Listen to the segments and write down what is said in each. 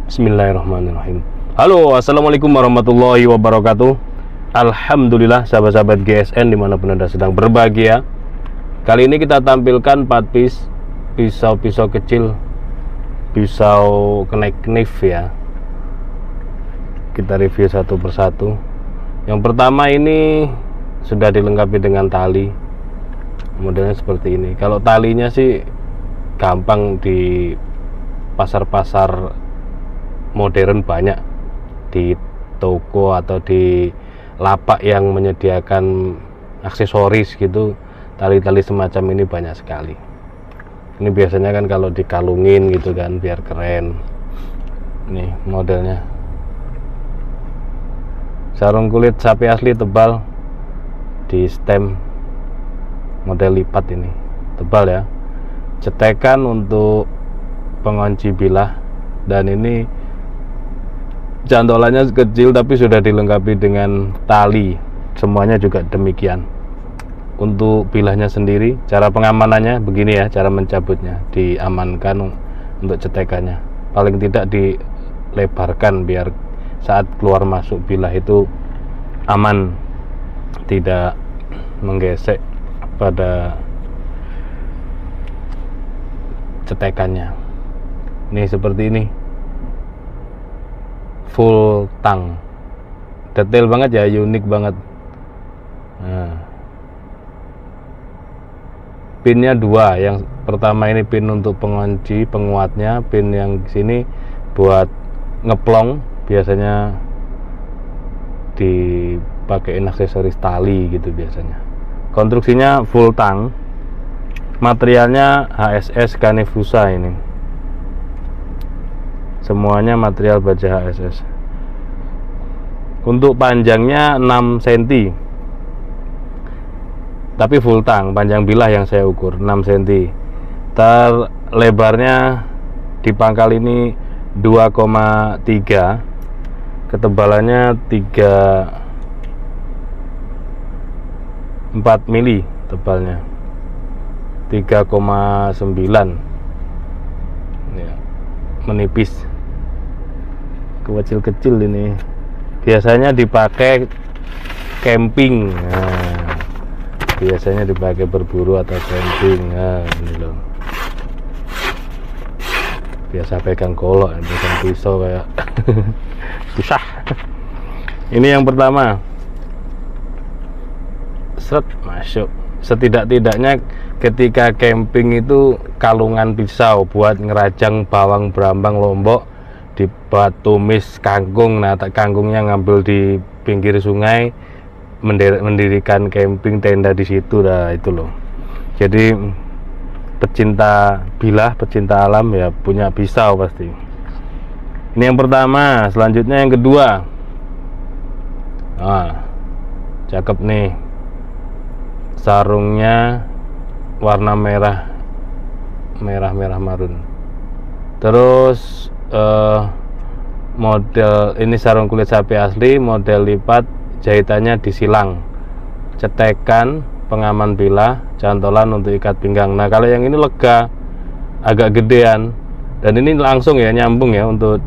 Bismillahirrahmanirrahim. Halo, assalamualaikum warahmatullahi wabarakatuh. Alhamdulillah sahabat-sahabat GSN dimanapun Anda sedang berbahagia. Kali ini kita tampilkan 4 piece pisau-pisau kecil, pisau knife ya. Kita review satu persatu. Yang pertama ini sudah dilengkapi dengan tali. Modelnya seperti ini. Kalau talinya sih gampang di pasar-pasar modern, banyak di toko atau di lapak yang menyediakan aksesoris gitu. Tali-tali semacam ini banyak sekali. Ini biasanya kan kalau dikalungin gitu kan biar keren. Nih modelnya, sarung kulit sapi asli tebal, di stem model lipat, ini tebal ya. Cetekan untuk pengunci bilah, dan ini cantolannya kecil tapi sudah dilengkapi dengan tali. Semuanya juga demikian. Untuk bilahnya sendiri, cara pengamanannya begini ya, cara mencabutnya diamankan untuk cetekannya. Paling tidak dilebarkan biar saat keluar masuk bilah itu aman, tidak menggesek pada cetekannya. Ini seperti ini, full tang, detail banget ya, unik banget. Nah, pinnya 2, yang pertama ini pin untuk pengunci penguatnya, pin yang sini buat ngeplong, biasanya dipakein aksesoris tali gitu biasanya. Konstruksinya full tang, materialnya HSS Ganefusa, ini semuanya material baja HSS. Untuk panjangnya 6 cm, tapi full tang, panjang bilah yang saya ukur 6 cm. Lebarnya di pangkal ini 2,3, ketebalannya 4 mili, tebalnya 3,9 ya, menipis, kecil-kecil. Ini biasanya dipakai camping. Nah, biasanya dipakai berburu atau camping. Nah, ini loh, biasa pegang golok, pegang pisau kayak susah. Ini yang pertama, seret masuk. Setidak-tidaknya ketika camping itu kalungan pisau buat ngerajang bawang, brambang, lombok, dibuat tumis kangkung. Nah, kangkungnya ngambil di pinggir sungai, mendirikan camping tenda di situ. Nah, itu loh. Jadi pecinta bilah, pecinta alam ya punya pisau pasti. Ini yang pertama. Selanjutnya yang kedua. Nah, cakep nih. Sarungnya warna merah marun. Terus model ini sarung kulit sapi asli, model lipat, jahitannya disilang, cetekan, pengaman bilah, cantolan untuk ikat pinggang. Nah, kalau yang ini lega, agak gedean, dan ini langsung ya nyambung ya, untuk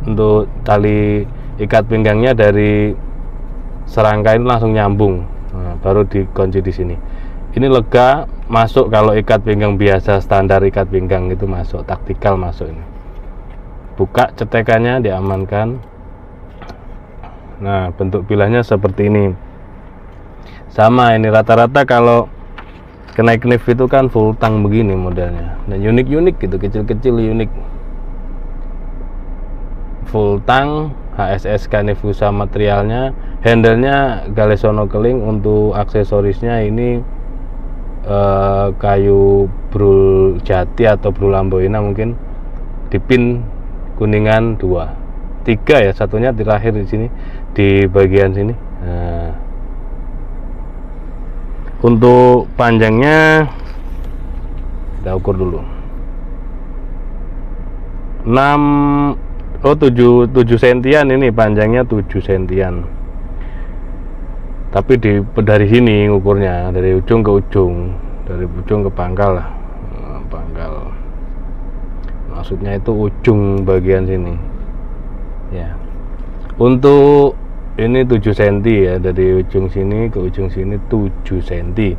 tali ikat pinggangnya dari serangka ini langsung nyambung. Nah, baru dikunci di sini. Ini lega, masuk. Kalau ikat pinggang biasa standar ikat pinggang itu masuk, taktikal masuk. Ini buka cetekannya, diamankan. Nah, bentuk bilahnya seperti ini. Sama, ini rata-rata kalau knife itu kan full tang begini modelnya. Dan unik-unik gitu, kecil-kecil unik. Full tang, HSS Ganefusa materialnya. Handle-nya Galesono Keling. Untuk aksesorisnya ini kayu brul jati atau brul lamboina mungkin. Dipin kuningan 2, 3 ya, satunya terakhir di sini di bagian sini. Nah, untuk panjangnya kita ukur dulu, 7 sentian. Ini panjangnya 7 sentian, tapi dari sini ukurnya dari ujung ke ujung, dari ujung ke pangkal lah. Pangkal maksudnya itu ujung bagian sini. ya. Untuk ini 7 cm ya, dari ujung sini ke ujung sini 7 cm.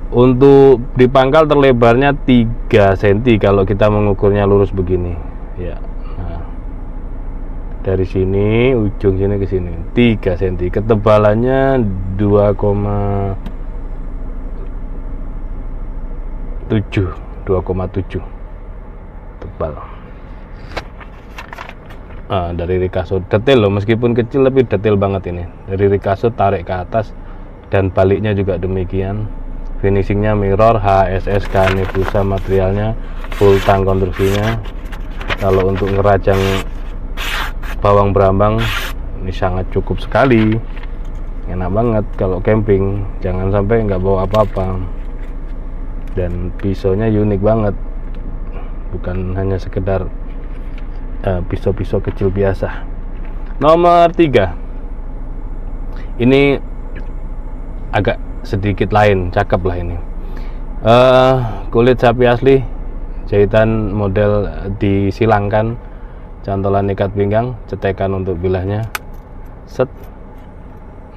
Untuk di pangkal terlebarnya 3 cm kalau kita mengukurnya lurus begini ya. Nah, dari sini ujung sini ke sini 3 cm. Ketebalannya 2,7 tebal. Dari rikasut detail loh, meskipun kecil tapi detail banget ini. Dari rikasut tarik ke atas dan baliknya juga demikian. Finishingnya mirror, HSS Ganefusa materialnya, full tang konstruksinya. Kalau untuk ngerajang bawang berambang ini sangat cukup sekali, enak banget kalau camping, jangan sampai nggak bawa apa-apa. Dan pisaunya unik banget, bukan hanya sekedar pisau-pisau kecil biasa. Nomor 3 ini agak sedikit lain, cakep lah ini. Kulit sapi asli, jahitan model disilangkan, cantolan ikat pinggang, cetekan untuk bilahnya, set.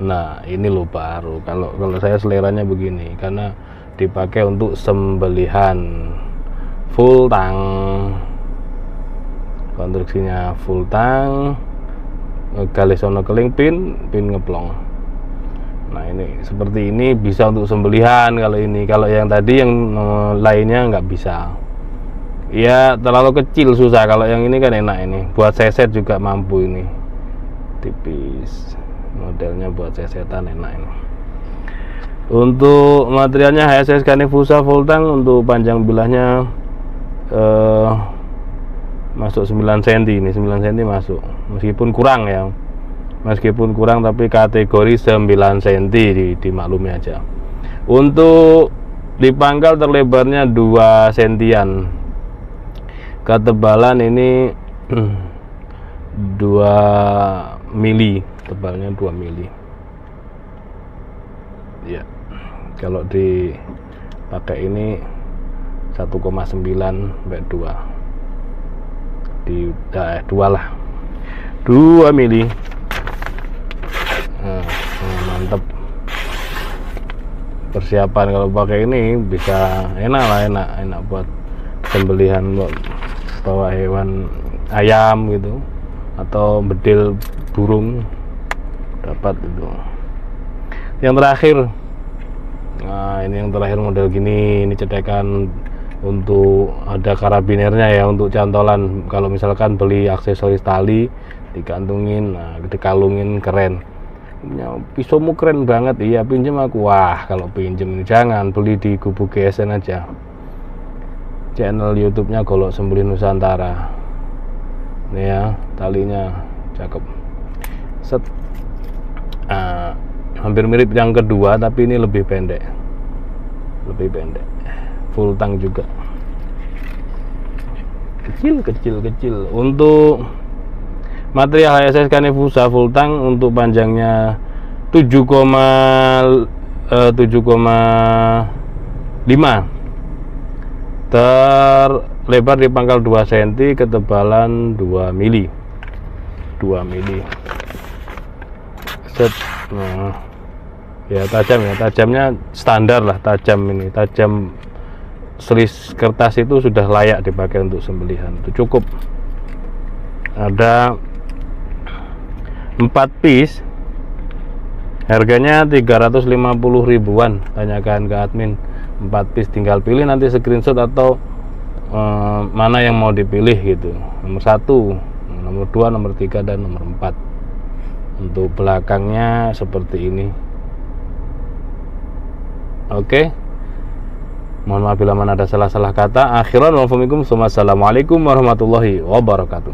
Nah ini loh baru, kalau saya seleranya begini karena dipakai untuk sembelihan, full tang, konstruksinya full tang, galis sono keling, pin ngeplong. Nah ini seperti ini bisa untuk sembelihan. Kalau ini, kalau yang tadi yang lainnya nggak bisa ya, terlalu kecil susah. Kalau yang ini kan enak, ini buat seset juga mampu, ini tipis, modelnya buat sesetan enak ini. Untuk materialnya HSS Ganefusa full tang, untuk panjang bilahnya masuk 9 cm, ini 9 cm masuk, meskipun kurang ya, meskipun kurang tapi kategori 9 cm, dimaklumi aja. Untuk di pangkal terlebarnya 2 cm, ketebalan ini 2 mili, tebalnya 2 mili ya. Kalau dipakai ini 1,9 sampai 2 di 2 lah, 2 mili. Mantep. Persiapan kalau pakai ini bisa enak lah, enak buat sembelihan, buat bawa hewan ayam gitu atau bedil burung dapat itu. Yang terakhir, nah ini yang terakhir model gini, ini cetekan untuk ada karabinernya ya, untuk cantolan. Kalau misalkan beli aksesoris tali digantungin, nah dikalungin, keren. Ya, pisaumu keren banget, iya pinjem aku. Wah kalau pinjem ini jangan, beli di Gubuk GSN aja, channel YouTube-nya Golok Sembelih Nusantara. Nih ya, talinya cakep, set. Hampir mirip yang kedua tapi ini lebih pendek, full tang juga, kecil. Untuk material HSS Ganefusa full tang, untuk panjangnya 7,5, terlebar di pangkal 2 cm, ketebalan 2 mili, set. Nah ya, tajamnya standar lah, tajam ini, tajam selis kertas itu sudah layak dipakai untuk sembelihan, itu cukup. Ada 4 piece, harganya 350 ribuan, tanyakan ke admin. 4 piece tinggal pilih nanti screenshot atau mana yang mau dipilih gitu, nomor 1, nomor 2, nomor 3, dan nomor 4. Untuk belakangnya seperti ini. Oke, mohon maaf bila mana ada salah-salah kata. Akhiran, wassalamualaikum warahmatullahi wabarakatuh.